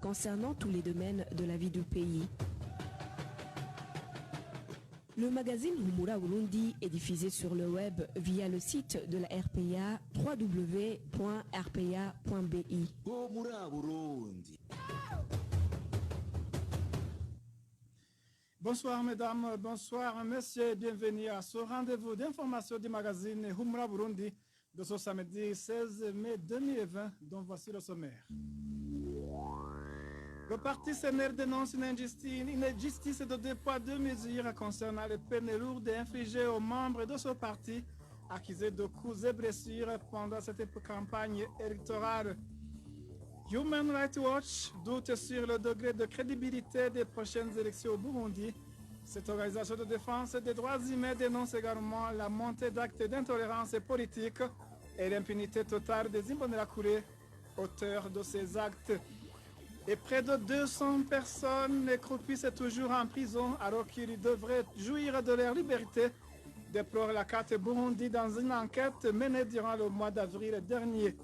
concernant tous les domaines de la vie du pays. Le magazine Humura Burundi est diffusé sur le web via le site de la RPA www.rpa.bi. Humura Burundi. Bonsoir mesdames, bonsoir messieurs, bienvenue à ce rendez-vous d'information du magazine Humura Burundi de ce samedi 16 mai 2020 dont voici le sommaire. Le parti CNL dénonce une injustice de 2 poids 2 mesures concernant les peines lourdes infligées aux membres de ce parti accusés de coups et blessures pendant cette campagne électorale. Human Rights Watch doute sur le degré de crédibilité des prochaines élections au Burundi. Cette organisation de défense des droits humains dénonce également la montée d'actes d'intolérance politique et l'impunité totale des Imbonerakure, auteurs de ces actes. Et près de 200 personnes croupissent toujours en prison alors qu'ils devraient jouir de leur liberté, déplore la carte Burundi dans une enquête menée durant le mois d'avril dernier.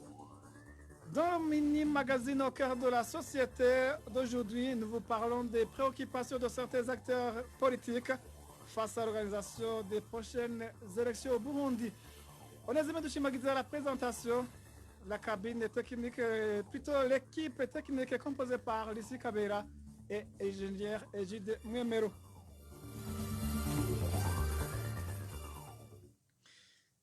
Dans le mini-magazine au cœur de la société d'aujourd'hui, nous vous parlons des préoccupations de certains acteurs politiques face à l'organisation des prochaines élections au Burundi. On est de Shimagiza la présentation. La cabine technique, plutôt l'équipe technique est composée par Lissi Kabera et ingénieur Egide Mwemero.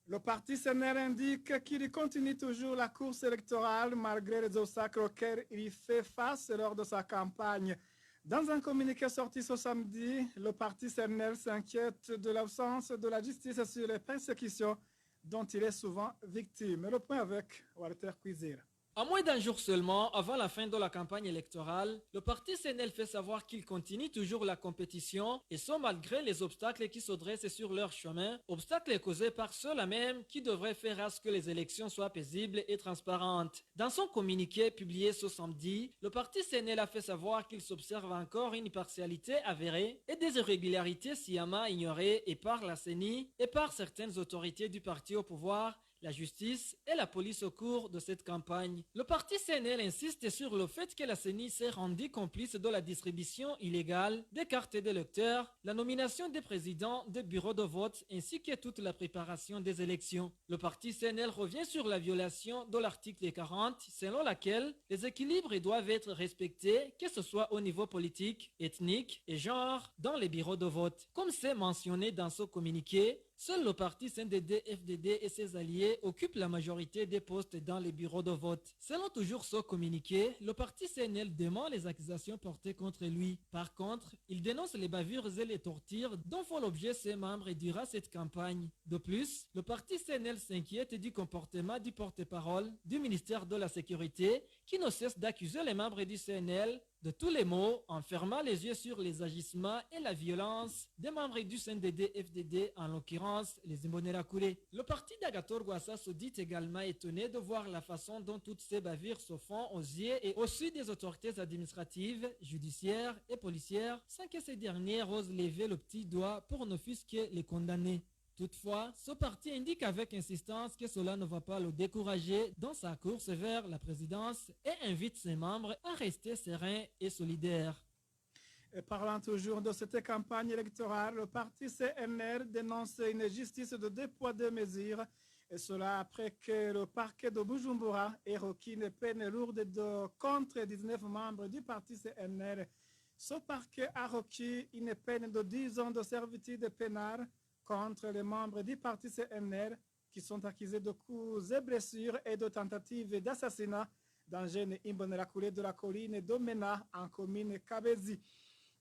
Le parti CNL indique qu'il continue toujours la course électorale malgré les obstacles auxquels il fait face lors de sa campagne. Dans un communiqué sorti ce samedi, le parti CNL s'inquiète de l'absence de la justice sur les persécutions dont il est souvent victime. Le point avec Walter Kwizera. À moins d'un jour seulement, avant la fin de la campagne électorale, le parti CNL fait savoir qu'il continue toujours la compétition et ce malgré les obstacles qui se dressent sur leur chemin, obstacles causés par ceux-là même qui devraient faire à ce que les élections soient paisibles et transparentes. Dans son communiqué publié ce samedi, le parti CNL a fait savoir qu'il s'observe encore une partialité avérée et des irrégularités sciemment ignorées et par la CENI et par certaines autorités du parti au pouvoir, la justice et la police au cours de cette campagne. Le parti CNL insiste sur le fait que la CENI s'est rendue complice de la distribution illégale des cartes d'électeurs, la nomination des présidents des bureaux de vote ainsi que toute la préparation des élections. Le parti CNL revient sur la violation de l'article 40 selon laquelle les équilibres doivent être respectés que ce soit au niveau politique, ethnique et genre dans les bureaux de vote. Comme c'est mentionné dans ce communiqué, seul le parti CNDD-FDD et ses alliés occupent la majorité des postes dans les bureaux de vote. Selon toujours ce communiqué, le parti CNL dément les accusations portées contre lui. Par contre, il dénonce les bavures et les tortures dont font l'objet ses membres durant cette campagne. De plus, le parti CNL s'inquiète du comportement du porte-parole du ministère de la Sécurité qui ne cesse d'accuser les membres du CNL de tous les maux, en fermant les yeux sur les agissements et la violence des membres du CNDD-FDD, en l'occurrence les Imbonerakure. Le parti d'Agathon Rwasa se dit également étonné de voir la façon dont toutes ces bavures se font aux yeux et au su des autorités administratives, judiciaires et policières, sans que ces dernières osent lever le petit doigt pour n'offusquer les condamnés. Toutefois, ce parti indique avec insistance que cela ne va pas le décourager dans sa course vers la présidence et invite ses membres à rester sereins et solidaires. Et parlant toujours de cette campagne électorale, le parti CNL dénonce une justice de 2 poids 2 mesures, et cela après que le parquet de Bujumbura ait requis une peine lourde contre 19 membres du parti CNL. Ce parquet a requis une peine de 10 ans de servitude pénale contre les membres du parti CNL qui sont accusés de coups et blessures et de tentatives d'assassinat dans jeune Imbonerakure de la colline d'Omena en commune Kabezi.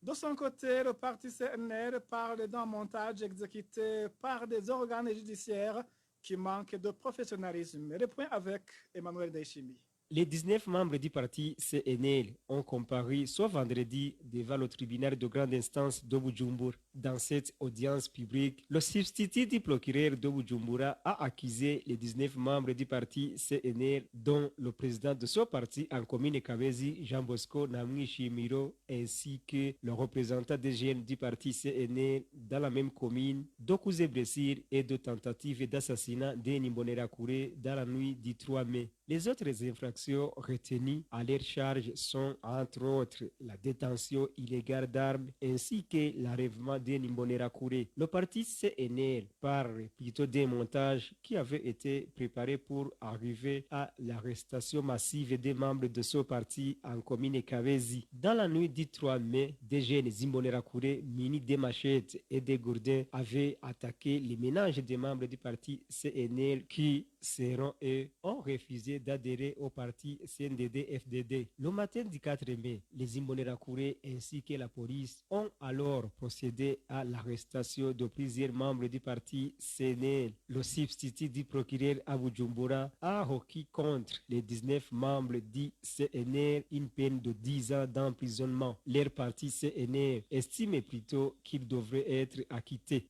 De son côté, le parti CNL parle d'un montage exécuté par des organes judiciaires qui manquent de professionnalisme. Le point avec Emmanuel Deishimi. Les 19 membres du parti CNL ont comparu ce vendredi devant le tribunal de grande instance de Bujumbura. Dans cette audience publique, le substitut du procureur de Bujumbura a accusé les 19 membres du parti CNL, dont le président de ce parti en commune Kabezi, Jean Bosco Namwishimiro, ainsi que le représentant des jeunes du parti CNL dans la même commune, de coups et blessures et de tentatives d'assassinat des Imbonerakure dans la nuit du 3 mai. Les autres infractions retenues à leur charge sont entre autres la détention illégale d'armes ainsi que l'enlèvement d'un Imbonerakure. Le parti CNL parle plutôt d'un montage qui avait été préparé pour arriver à l'arrestation massive des membres de ce parti en commune Kavezi. Dans la nuit du 3 mai, des jeunes Imbonerakure munis de machettes et des gourdins avaient attaqué les ménages des membres du parti CNL qui seront et ont refusé d'adhérer au parti CNDD-FDD. Le matin du 4 mai, les Imbonerakure ainsi que la police ont alors procédé à l'arrestation de plusieurs membres du parti CNL. Le substitut du procureur à Bujumbura a requis contre les 19 membres du CNL une peine de 10 ans d'emprisonnement. Leur parti CNL estime plutôt qu'ils devraient être acquittés.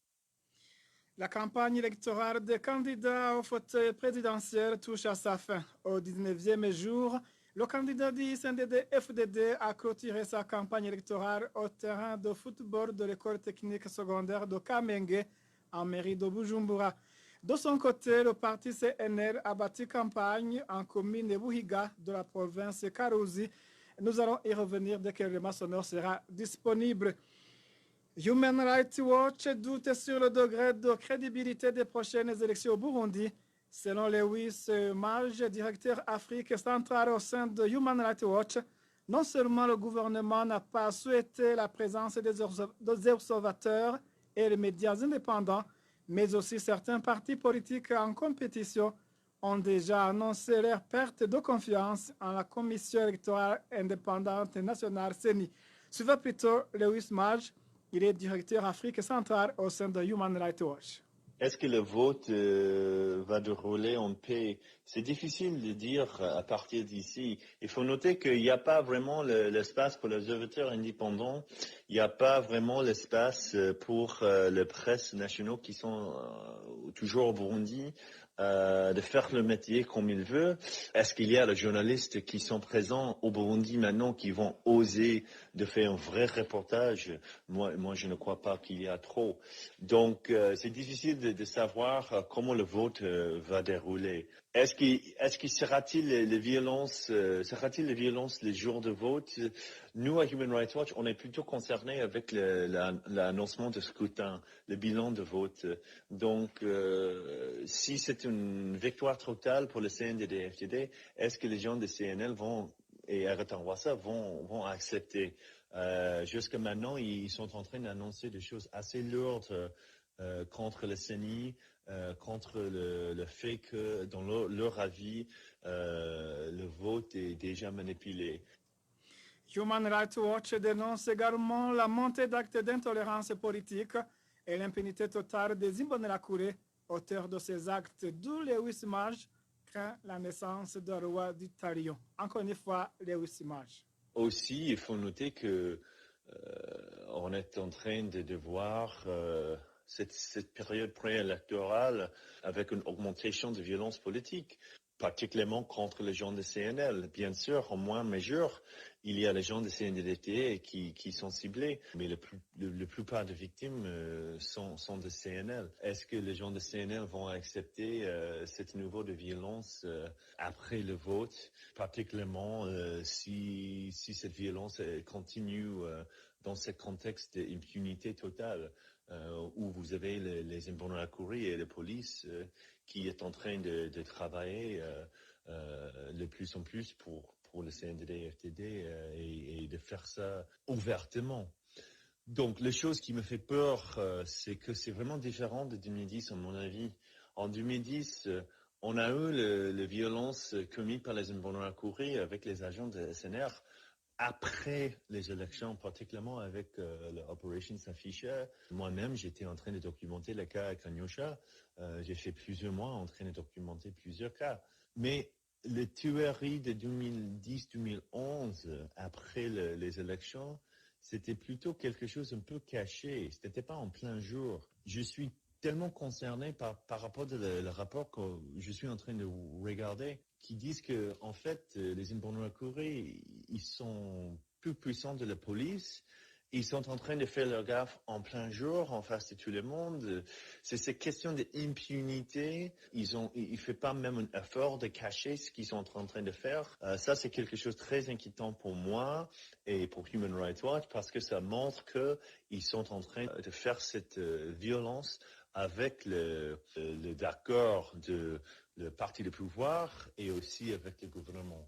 La campagne électorale des candidats au fauteuil présidentiel touche à sa fin. Au 19e jour, le candidat du CNDD-FDD a clôturé sa campagne électorale au terrain de football de l'école technique secondaire de Kamenge, en mairie de Bujumbura. De son côté, le parti CNL a battu campagne en commune de Buhiga de la province Karuzi. Nous allons y revenir dès que le match sonore sera disponible. Human Rights Watch doute sur le degré de crédibilité des prochaines élections au Burundi. Selon Lewis Mage, directeur Afrique centrale au sein de Human Rights Watch, non seulement le gouvernement n'a pas souhaité la présence des observateurs et les médias indépendants, mais aussi certains partis politiques en compétition ont déjà annoncé leur perte de confiance en la Commission électorale indépendante nationale CENI. Suivez plutôt Lewis Mage. Il est directeur Afrique centrale au sein de Human Rights Watch. Est-ce que le vote va dérouler en paix? C'est difficile de dire à partir d'ici. Il faut noter qu'il n'y a pas vraiment l'espace pour les observateurs indépendants. Il n'y a pas vraiment l'espace pour les presses nationaux qui sont toujours au Burundi. De faire le métier comme il veut. Est-ce qu'il y a les journalistes qui sont présents au Burundi maintenant qui vont oser de faire un vrai reportage? Moi, je ne crois pas qu'il y a trop. Donc, c'est difficile de savoir comment le vote va dérouler. Est-ce qu'il sera-t-il les violences les jours de vote? Nous, à Human Rights Watch, on est plutôt concernés avec l'annoncement de scrutin, le bilan de vote. Donc, si c'est une victoire totale pour le CNDD-FDD, est-ce que les gens de CNL et Aratanwassa vont accepter? Jusqu'à maintenant, ils sont en train d'annoncer des choses assez lourdes contre le CENI, contre le fait que, dans leur avis, le vote est déjà manipulé. Human Rights Watch dénonce également la montée d'actes d'intolérance politique et l'impunité totale des Imbonerakure, auteurs de ces actes, d'où Lewis Mage craint la naissance d'un roi du Talion. Encore une fois, Lewis Mage. Aussi, il faut noter que on est en train de voir cette période préélectorale avec une augmentation de violence politique, particulièrement contre les gens de CNL. Bien sûr, en moins mesure, il y a les gens de CNDD qui sont ciblés, mais la plupart des victimes sont de CNL. Est-ce que les gens de CNL vont accepter ce niveau de violence après le vote, particulièrement si cette violence continue dans ce contexte d'impunité totale où vous avez les Imbonerakure et la police qui est en train de travailler de plus en plus pour le CNDD-FDD et de faire ça ouvertement. Donc, la chose qui me fait peur, c'est que c'est vraiment différent de 2010, à mon avis. En 2010, on a eu les violences commises par les Imbonerakure avec les agents de SNR après les élections, particulièrement avec l'Operation Safisha. Moi-même, j'étais en train de documenter le cas à Kanyosha. J'ai fait plusieurs mois en train de documenter plusieurs cas. Mais les tueries de 2010-2011, après les élections, c'était plutôt quelque chose un peu caché. Ce n'était pas en plein jour. Je suis tellement concerné par rapport au rapport que je suis en train de regarder, qui disent que en fait, les Imbonerakure, ils sont plus puissants de la police Ils sont en train de faire leur gaffe en plein jour, en face de tout le monde. C'est cette question d'impunité. Ils ne font pas même un effort de cacher ce qu'ils sont en train de faire. Ça, c'est quelque chose de très inquiétant pour moi et pour Human Rights Watch parce que ça montre qu'ils sont en train de faire cette violence avec l'accord de le parti de pouvoir et aussi avec le gouvernement.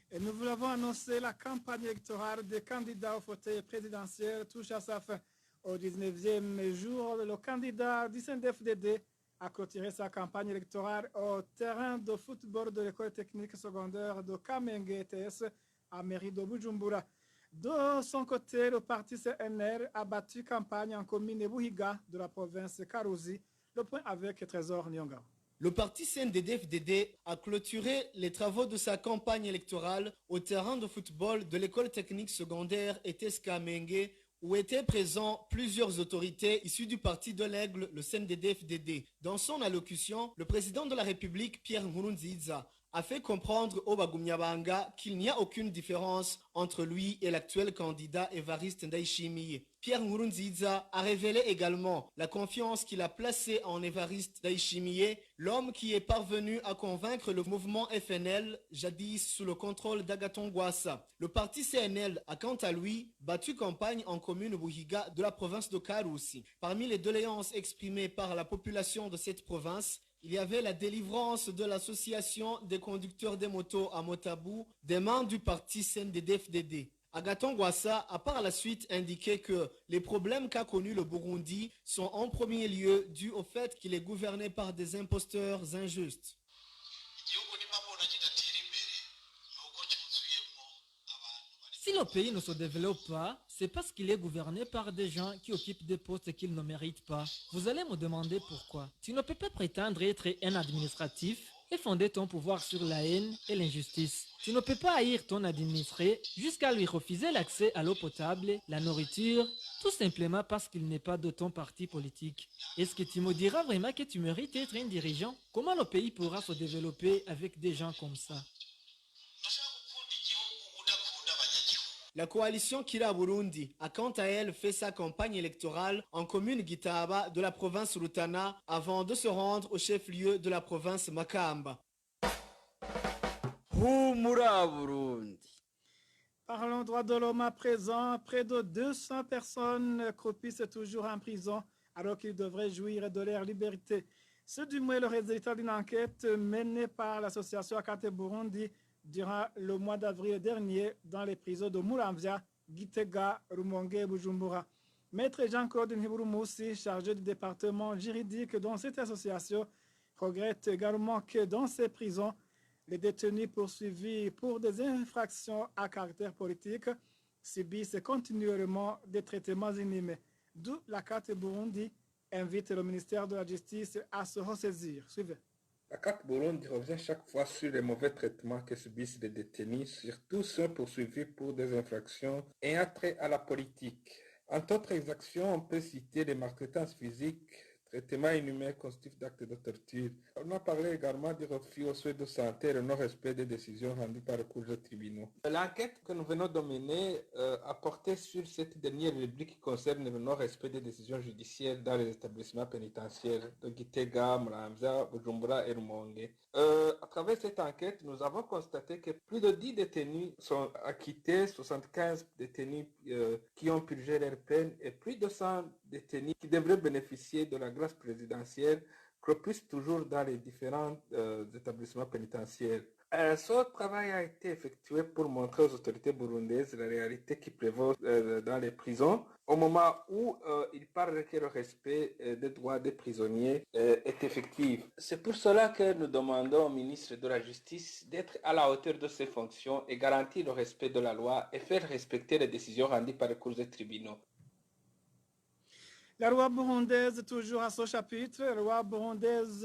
Et nous vous l'avons annoncé, la campagne électorale des candidats au fauteuil présidentiel touche à sa fin. Au 19e jour, le candidat du CNDD-FDD a clôturé sa campagne électorale au terrain de football de l'école technique secondaire de Kamenge ETS à mairie de Bujumbura. De son côté, le parti CNL a battu campagne en commune Buhiga de la province Karuzi. Le point avec Trésor Nyonga. Le parti CNDD-FDD a clôturé les travaux de sa campagne électorale au terrain de football de l'école technique secondaire ETS Kamenge où étaient présents plusieurs autorités issues du parti de l'Aigle, le CNDD-FDD. Dans son allocution, le président de la République, Pierre Nkurunziza, a fait comprendre au Bagumyabanga qu'il n'y a aucune différence entre lui et l'actuel candidat Évariste Ndayishimiye. Pierre Nkurunziza a révélé également la confiance qu'il a placée en Évariste Ndayishimiye, l'homme qui est parvenu à convaincre le mouvement FNL, jadis sous le contrôle d'Agathon Rwasa. Le parti CNL a quant à lui battu campagne en commune Buhiga de la province de Karusi. Parmi les doléances exprimées par la population de cette province, il y avait la délivrance de l'association des conducteurs des motos à Motabou des mains du parti CNDD-FDD. Agathon Rwasa a par la suite indiqué que les problèmes qu'a connus le Burundi sont en premier lieu dus au fait qu'il est gouverné par des imposteurs injustes. Si le pays ne se développe pas, c'est parce qu'il est gouverné par des gens qui occupent des postes qu'ils ne méritent pas. Vous allez me demander pourquoi. Tu ne peux pas prétendre être un administratif et fonder ton pouvoir sur la haine et l'injustice. Tu ne peux pas haïr ton administré jusqu'à lui refuser l'accès à l'eau potable, la nourriture, tout simplement parce qu'il n'est pas de ton parti politique. Est-ce que tu me diras vraiment que tu mérites d'être un dirigeant? Comment le pays pourra se développer avec des gens comme ça? La coalition Kira Burundi a quant à elle fait sa campagne électorale en commune Gitaba de la province Rutana avant de se rendre au chef-lieu de la province Makamba. Humura Burundi. Parlons droit de l'homme à présent. Près de 200 personnes croupissent toujours en prison alors qu'ils devraient jouir de leur liberté. C'est du moins le résultat d'une enquête menée par l'association Akate Burundi durant le mois d'avril dernier dans les prisons de Muramvya, Gitega, Rumonge et Bujumbura. Maître Jean-Claude Nhiburumoussi, chargé du département juridique dans cette association, regrette également que dans ces prisons, les détenus poursuivis pour des infractions à caractère politique subissent continuellement des traitements inhumains. D'où la carte Burundi invite le ministère de la Justice à se ressaisir. Suivez. La carte Burundi revient chaque fois sur les mauvais traitements que subissent les détenus, surtout ceux poursuivis pour des infractions ayant trait à la politique. Entre autres exactions, on peut citer les maltraitances physiques, traitements inhumains constitutifs d'actes de torture. On a parlé également du refus aux soins de santé et le non-respect des décisions rendues par le cours de tribunaux. L'enquête que nous venons de mener a porté sur cette dernière rubrique qui concerne le non-respect des décisions judiciaires dans les établissements pénitentiaires de Gitega, Muramvya, Bujumbura et Rumonge. À travers cette enquête, nous avons constaté que plus de 10 détenus sont acquittés, 75 détenus qui ont purgé leur peine et plus de 100 détenus qui devraient bénéficier de la grâce présidentielle croupissent toujours dans les différents établissements pénitentiaires. Ce travail a été effectué pour montrer aux autorités burundaises la réalité qui prévaut dans les prisons au moment où il paraît que le respect des droits des prisonniers est effectif. C'est pour cela que nous demandons au ministre de la Justice d'être à la hauteur de ses fonctions et garantir le respect de la loi et faire respecter les décisions rendues par les cours des tribunaux. La loi burundaise, toujours à ce chapitre, la loi burundaise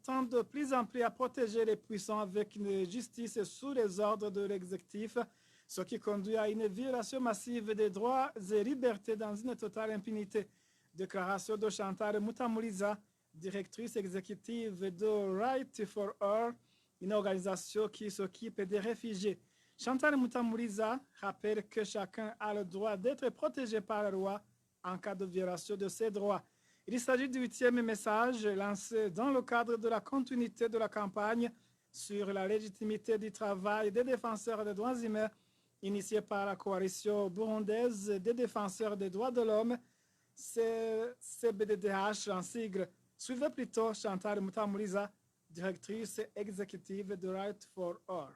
tend de plus en plus à protéger les puissants avec une justice sous les ordres de l'exécutif, ce qui conduit à une violation massive des droits et libertés dans une totale impunité. Déclaration de Chantal Mutamuliza, directrice exécutive de Right for All, une organisation qui s'occupe des réfugiés. Chantal Mutamouriza rappelle que chacun a le droit d'être protégé par la loi en cas de violation de ses droits. Il s'agit du 8e message lancé dans le cadre de la continuité de la campagne sur la légitimité du travail des défenseurs des droits humains initiée par la coalition burundaise des défenseurs des droits de l'homme, CBDDH en sigle. Suivez plutôt Chantal Mutamouriza, directrice exécutive de Right for All.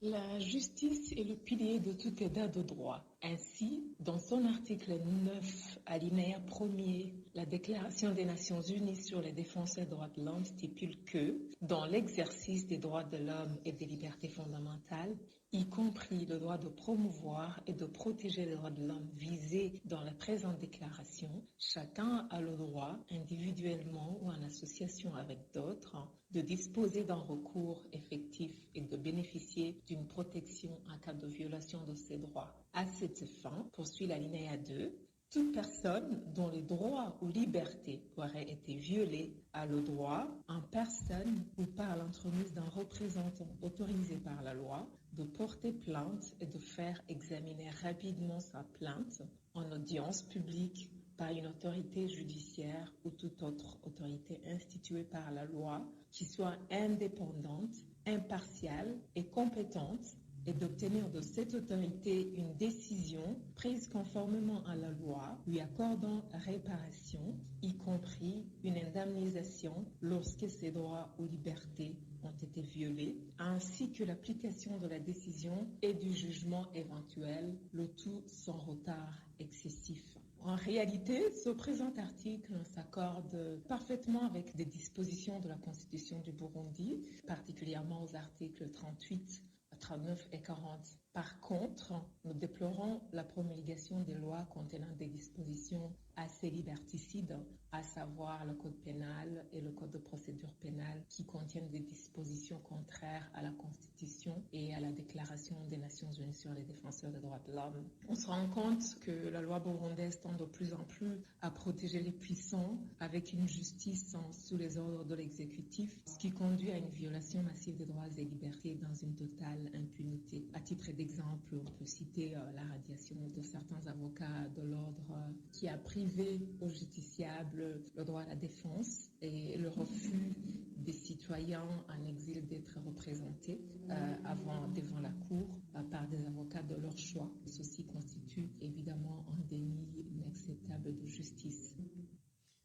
La justice est le pilier de tout état de droit. Ainsi, dans son article 9, alinéa 1er, la Déclaration des Nations Unies sur les défenseurs des droits de l'homme stipule que, dans l'exercice des droits de l'homme et des libertés fondamentales, y compris le droit de promouvoir et de protéger les droits de l'homme visés dans la présente déclaration, chacun a le droit, individuellement ou en association avec d'autres, de disposer d'un recours effectif et de bénéficier d'une protection en cas de violation de ses droits. À cette fin, poursuit l'alinéa 2, toute personne dont les droits ou libertés auraient été violés a le droit, en personne ou par l'entremise d'un représentant autorisé par la loi, de porter plainte et de faire examiner rapidement sa plainte en audience publique par une autorité judiciaire ou toute autre autorité instituée par la loi qui soit indépendante, impartiale et compétente, et d'obtenir de cette autorité une décision prise conformément à la loi lui accordant réparation, y compris une indemnisation lorsque ses droits ou libertés ont été violés, ainsi que l'application de la décision et du jugement éventuel, le tout sans retard excessif. En réalité, ce présent article s'accorde parfaitement avec des dispositions de la Constitution du Burundi, particulièrement aux articles 38, 39 et 40. Par contre, nous déplorons la promulgation des lois contenant des dispositions assez liberticides, à savoir le Code pénal et le Code de procédure pénale, qui contiennent des dispositions contraires à la Constitution et à la Déclaration des Nations Unies sur les défenseurs des droits de l'homme. On se rend compte que la loi burundaise tend de plus en plus à protéger les puissants avec une justice sous les ordres de l'exécutif, ce qui conduit à une violation massive des droits et libertés dans une totale impunité. À titre d'exemple, on peut citer la radiation de certains avocats de l'ordre qui a privé aux justiciables le droit à la défense et le refus des citoyens en exil d'être représentés devant la cour par des avocats de leur choix. Ceci constitue évidemment un déni inacceptable de justice.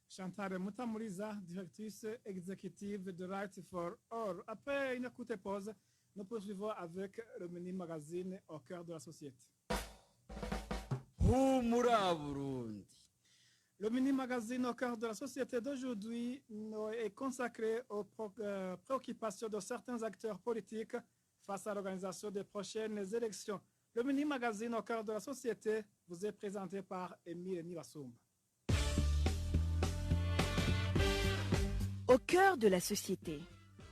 Chantal Mutamouriza, directrice exécutive de Right for All. Après une courte pause, nous poursuivons avec le mini magazine au cœur de la société. Humura Burundi. Le mini magazine au cœur de la société d'aujourd'hui est consacré aux préoccupations de certains acteurs politiques face à l'organisation des prochaines élections. Le mini magazine au cœur de la société vous est présenté par Émile Nivasoum. Au cœur de la société.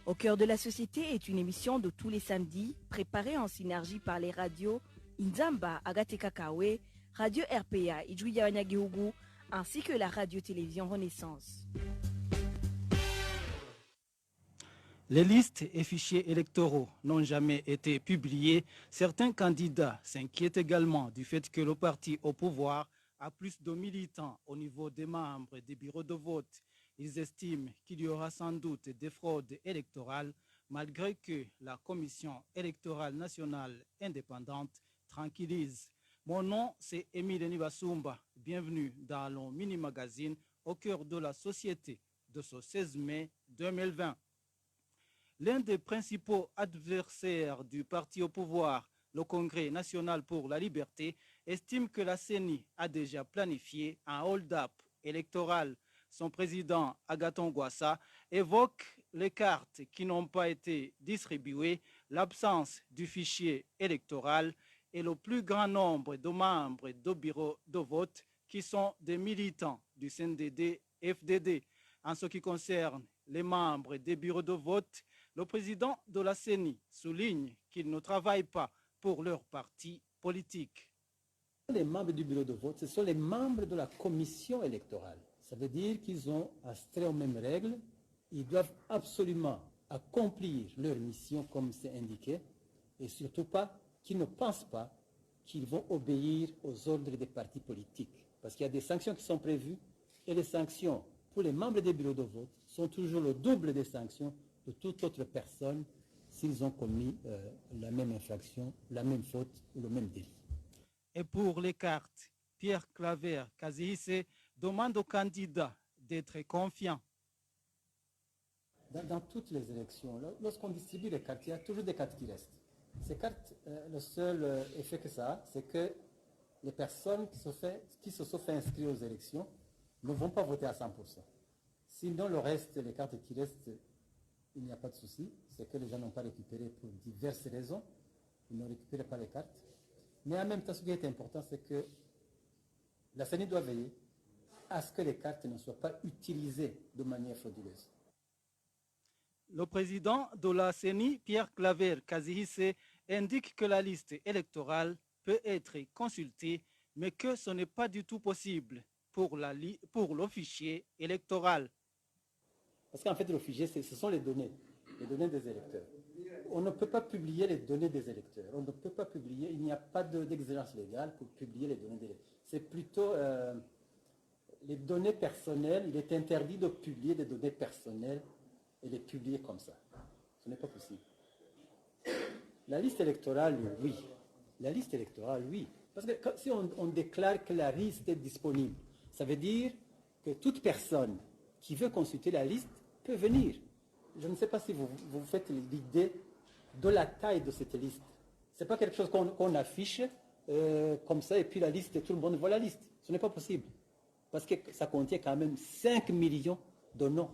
Au cœur de la société est une émission de tous les samedis préparée en synergie par les radios Inzamba Agateka Kawe, Radio RPA Ijuya Wanyagihugu, ainsi que la radio-télévision Renaissance. Les listes et fichiers électoraux n'ont jamais été publiés. Certains candidats s'inquiètent également du fait que le parti au pouvoir a plus de militants au niveau des membres des bureaux de vote. Ils estiment qu'il y aura sans doute des fraudes électorales, malgré que la Commission électorale nationale indépendante tranquillise. Mon nom, c'est Émile Nivasoumba. Bienvenue dans le mini-magazine au cœur de la société de ce 16 mai 2020. L'un des principaux adversaires du parti au pouvoir, le Congrès national pour la liberté, estime que la CENI a déjà planifié un hold-up électoral. Son président, Agathon Rwasa, évoque les cartes qui n'ont pas été distribuées, l'absence du fichier électoral et le plus grand nombre de membres de bureaux de vote qui sont des militants du CNDD-FDD. En ce qui concerne les membres des bureaux de vote, le président de la CENI souligne qu'ils ne travaillent pas pour leur parti politique. Les membres du bureau de vote, ce sont les membres de la commission électorale. Ça veut dire qu'ils ont astreint aux mêmes règles. Ils doivent absolument accomplir leur mission comme c'est indiqué et surtout pas qui ne pensent pas qu'ils vont obéir aux ordres des partis politiques. Parce qu'il y a des sanctions qui sont prévues et les sanctions pour les membres des bureaux de vote sont toujours le double des sanctions de toute autre personne s'ils ont commis la même infraction, la même faute ou le même délit. Et pour les cartes, Pierre Claver Kazihise demande aux candidats d'être confiants. Dans toutes les élections, lorsqu'on distribue les cartes, il y a toujours des cartes qui restent. Ces cartes, le seul effet que ça a, c'est que les personnes qui se sont fait inscrire aux élections ne vont pas voter à 100%. Sinon, le reste, les cartes qui restent, il n'y a pas de souci. C'est que les gens n'ont pas récupéré pour diverses raisons. Ils n'ont récupéré pas les cartes. Mais en même temps, ce qui est important, c'est que la CENI doit veiller à ce que les cartes ne soient pas utilisées de manière frauduleuse. Le président de la CENI, Pierre Claver Kazihise, indique que la liste électorale peut être consultée, mais que ce n'est pas du tout possible pour le fichier électoral. Parce qu'en fait, le fichier, ce sont les données des électeurs. On ne peut pas publier les données des électeurs. On ne peut pas publier, il n'y a pas d'exigence légale pour publier les données des électeurs. C'est plutôt les données personnelles. Il est interdit de publier des données personnelles et les publier comme ça. Ce n'est pas possible. La liste électorale, oui. La liste électorale, oui. Parce que si on déclare que la liste est disponible, ça veut dire que toute personne qui veut consulter la liste peut venir. Je ne sais pas si vous faites l'idée de la taille de cette liste. Ce n'est pas quelque chose qu'on affiche comme ça et puis la liste, tout le monde voit la liste. Ce n'est pas possible. Parce que ça contient quand même 5 millions de noms.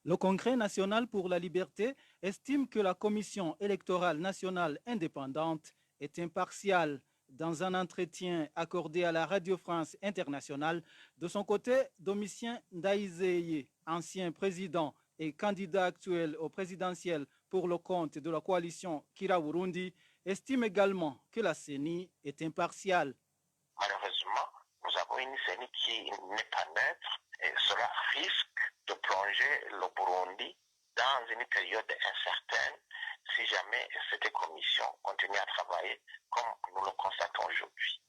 Le Congrès national pour la liberté estime que la Commission électorale nationale indépendante est impartiale. Dans un entretien accordé à la Radio France Internationale, de son côté, Domitien Ndaizeye, ancien président et candidat actuel au présidentiel pour le compte de la coalition Kira Burundi, estime également que la CENI est impartiale. Malheureusement, nous avons une CENI qui n'est pas neutre et cela risque de plonger le Burundi dans une période incertaine si jamais cette commission continue à travailler comme nous le constatons aujourd'hui.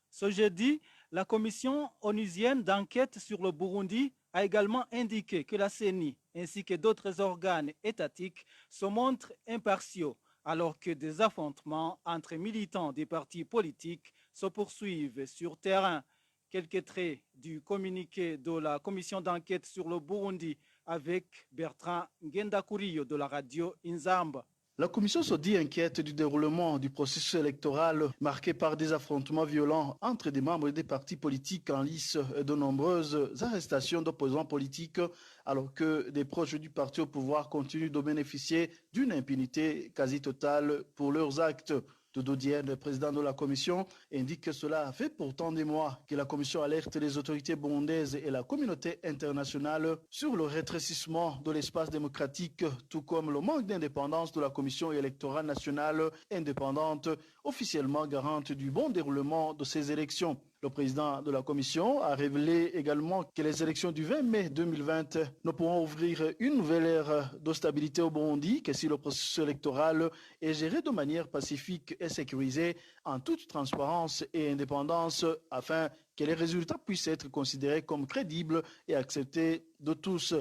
Ce jeudi, la commission onusienne d'enquête sur le Burundi a également indiqué que la CENI ainsi que d'autres organes étatiques se montrent impartiaux alors que des affrontements entre militants des partis politiques se poursuivent sur terrain. Quelques traits du communiqué de la commission d'enquête sur le Burundi avec Bertrand Ngendakuriyo de la radio Inzamba. La commission se dit inquiète du déroulement du processus électoral marqué par des affrontements violents entre des membres des partis politiques en lice et de nombreuses arrestations d'opposants politiques alors que des proches du parti au pouvoir continuent de bénéficier d'une impunité quasi totale pour leurs actes. Dodo Diène, le président de la commission, indique que cela fait pourtant des mois que la commission alerte les autorités burundaises et la communauté internationale sur le rétrécissement de l'espace démocratique, tout comme le manque d'indépendance de la commission électorale nationale indépendante, officiellement garante du bon déroulement de ces élections. Le président de la commission a révélé également que les élections du 20 mai 2020 ne pourront ouvrir une nouvelle ère de stabilité au Burundi que si le processus électoral est géré de manière pacifique et sécurisée en toute transparence et indépendance afin que les résultats puissent être considérés comme crédibles et acceptés de tous.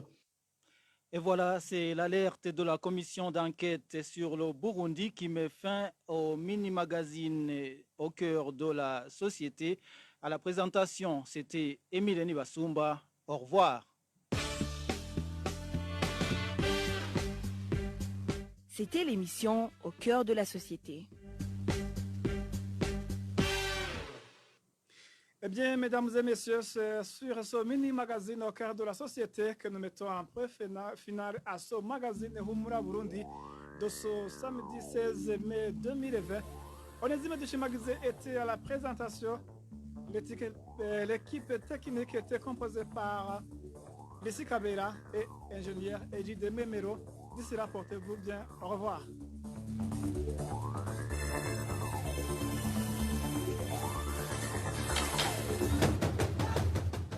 Et voilà, c'est l'alerte de la commission d'enquête sur le Burundi qui met fin au mini-magazine au cœur de la société. À la présentation, c'était Émile Nibasumba. Au revoir. C'était l'émission Au cœur de la société. Eh bien, mesdames et messieurs, c'est sur ce mini-magazine Au cœur de la société que nous mettons en preuve finale à ce magazine Humura Burundi de ce samedi 16 mai 2020. Onésime Duchimagize était à la présentation. L'équipe technique était composée par Lissi Kabela et ingénieur Ejide Memero. D'ici là, portez-vous bien. Au revoir.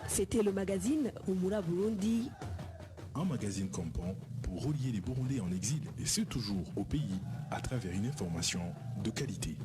C'était le magazine Humura Burundi. Un magazine comprend pour relier les Burundais en exil, et ce toujours au pays, à travers une information de qualité.